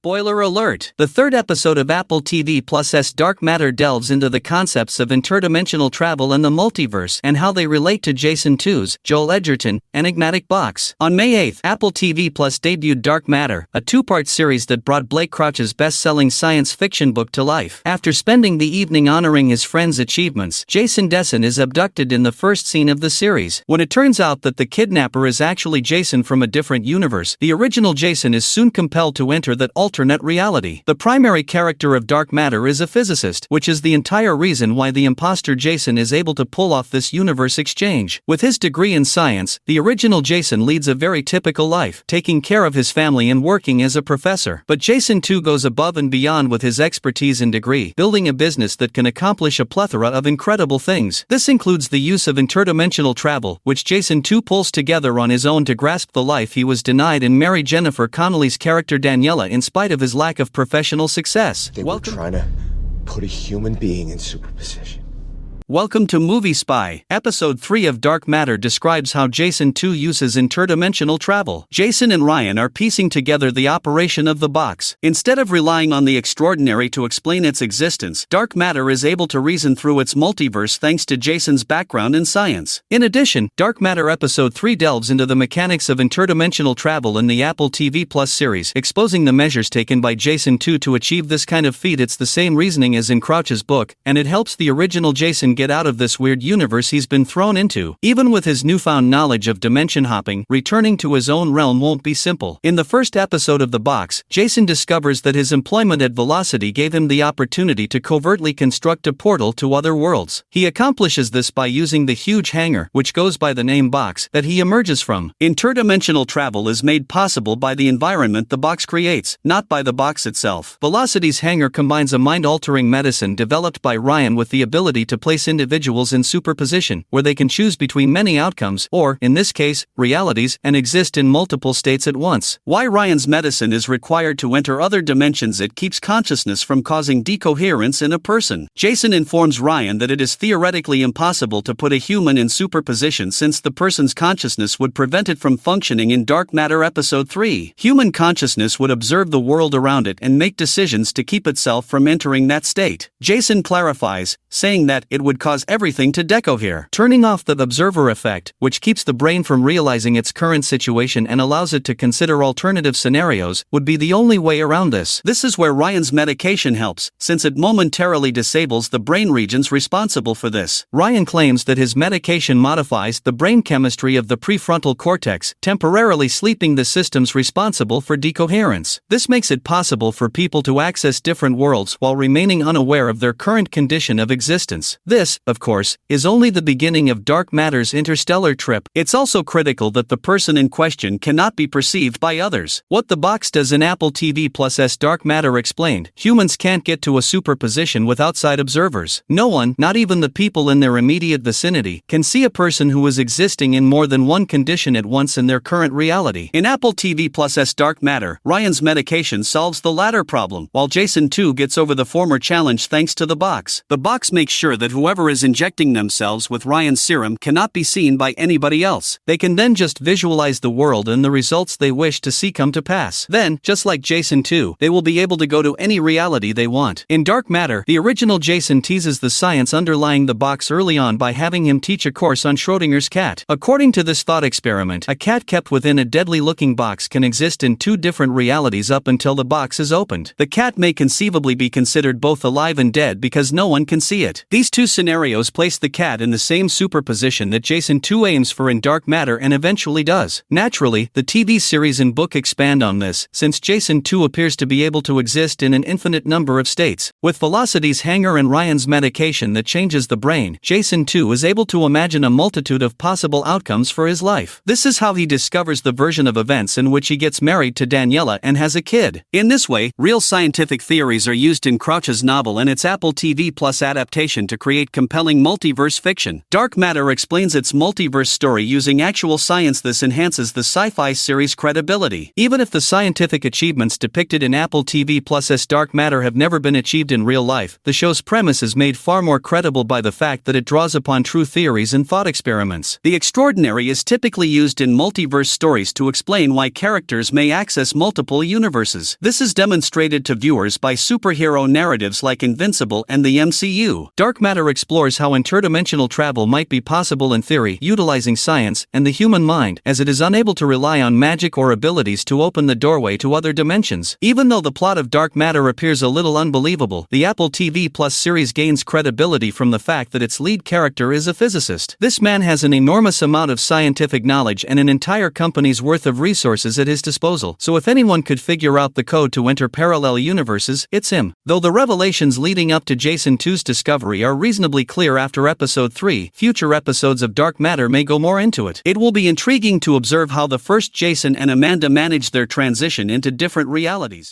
Spoiler alert! The third episode of Apple TV Plus's Dark Matter delves into the concepts of interdimensional travel and the multiverse and how they relate to Jason 2's Joel Edgerton enigmatic box. On May 8, Apple TV Plus debuted Dark Matter, a two-part series that brought Blake Crouch's best-selling science fiction book to life. After spending the evening honoring his friend's achievements, Jason Dessen is abducted in the first scene of the series. When it turns out that the kidnapper is actually Jason from a different universe, the original Jason is soon compelled to enter that alternate reality. The primary character of Dark Matter is a physicist, which is the entire reason why the imposter Jason is able to pull off this universe exchange. With his degree in science, the original Jason leads a very typical life, taking care of his family and working as a professor. But Jason 2 goes above and beyond with his expertise and degree, building a business that can accomplish a plethora of incredible things. This includes the use of interdimensional travel, which Jason 2 pulls together on his own to grasp the life he was denied and marry Jennifer Connelly's character Daniela in spite of his lack of professional success. They were trying to put a human being in superposition. Welcome to Movie Spy. Episode 3 of Dark Matter describes how Jason 2 uses interdimensional travel. Jason and Ryan are piecing together the operation of the box. Instead of relying on the extraordinary to explain its existence, Dark Matter is able to reason through its multiverse thanks to Jason's background in science. In addition, Dark Matter Episode 3 delves into the mechanics of interdimensional travel in the Apple TV Plus series, exposing the measures taken by Jason 2 to achieve this kind of feat. It's the same reasoning as in Crouch's book, and it helps the original Jason get out of this weird universe he's been thrown into. Even with his newfound knowledge of dimension hopping, returning to his own realm won't be simple. In the first episode of the box, Jason discovers that his employment at Velocity gave him the opportunity to covertly construct a portal to other worlds. He accomplishes this by using the huge hangar, which goes by the name box, that he emerges from. Interdimensional travel is made possible by the environment the box creates, not by the box itself. Velocity's hangar combines a mind-altering medicine developed by Ryan with the ability to place individuals in superposition, where they can choose between many outcomes, or, in this case, realities, and exist in multiple states at once. Why Ryan's medicine is required to enter other dimensions. It keeps consciousness from causing decoherence in a person. Jason informs Ryan that it is theoretically impossible to put a human in superposition since the person's consciousness would prevent it from functioning. In Dark Matter Episode 3, human consciousness would observe the world around it and make decisions to keep itself from entering that state. Jason clarifies, saying that it would cause everything to decohere, turning off the observer effect, which keeps the brain from realizing its current situation and allows it to consider alternative scenarios, would be the only way around this. This is where Ryan's medication helps, since it momentarily disables the brain regions responsible for this. Ryan claims that his medication modifies the brain chemistry of the prefrontal cortex, temporarily sleeping the systems responsible for decoherence. This makes it possible for people to access different worlds while remaining unaware of their current condition of existence. This, of course, is only the beginning of Dark Matter's interstellar trip. It's also critical that the person in question cannot be perceived by others. What the box does in Apple TV Plus's Dark Matter explained, humans can't get to a superposition with outside observers. No one, not even the people in their immediate vicinity, can see a person who is existing in more than one condition at once in their current reality. In Apple TV Plus's Dark Matter, Ryan's medication solves the latter problem, while Jason 2 gets over the former challenge thanks to the box. The box makes sure that whoever is injecting themselves with Ryan's serum cannot be seen by anybody else. They can then just visualize the world and the results they wish to see come to pass. Then, just like Jason 2, they will be able to go to any reality they want. In Dark Matter, the original Jason teases the science underlying the box early on by having him teach a course on Schrodinger's cat. According to this thought experiment, a cat kept within a deadly-looking box can exist in two different realities up until the box is opened. The cat may conceivably be considered both alive and dead because no one can see it. These two scenarios place the cat in the same superposition that Jason 2 aims for in Dark Matter and eventually does. Naturally, the TV series and book expand on this, since Jason 2 appears to be able to exist in an infinite number of states. With Velocity's hangar and Ryan's medication that changes the brain, Jason 2 is able to imagine a multitude of possible outcomes for his life. This is how he discovers the version of events in which he gets married to Daniela and has a kid. In this way, real scientific theories are used in Crouch's novel and its Apple TV Plus adaptation to create yet compelling multiverse fiction. Dark Matter explains its multiverse story using actual science. This enhances the sci-fi series' credibility. Even if the scientific achievements depicted in Apple TV Plus's Dark Matter have never been achieved in real life, the show's premise is made far more credible by the fact that it draws upon true theories and thought experiments. The extraordinary is typically used in multiverse stories to explain why characters may access multiple universes. This is demonstrated to viewers by superhero narratives like Invincible and the MCU. Dark Matter explores how interdimensional travel might be possible in theory, utilizing science and the human mind, as it is unable to rely on magic or abilities to open the doorway to other dimensions. Even though the plot of Dark Matter appears a little unbelievable, the Apple TV Plus series gains credibility from the fact that its lead character is a physicist. This man has an enormous amount of scientific knowledge and an entire company's worth of resources at his disposal, so if anyone could figure out the code to enter parallel universes, it's him. Though the revelations leading up to Jason 2's discovery are reasonably clear after episode 3, future episodes of Dark Matter may go more into it. It will be intriguing to observe how the first Jason and Amanda manage their transition into different realities.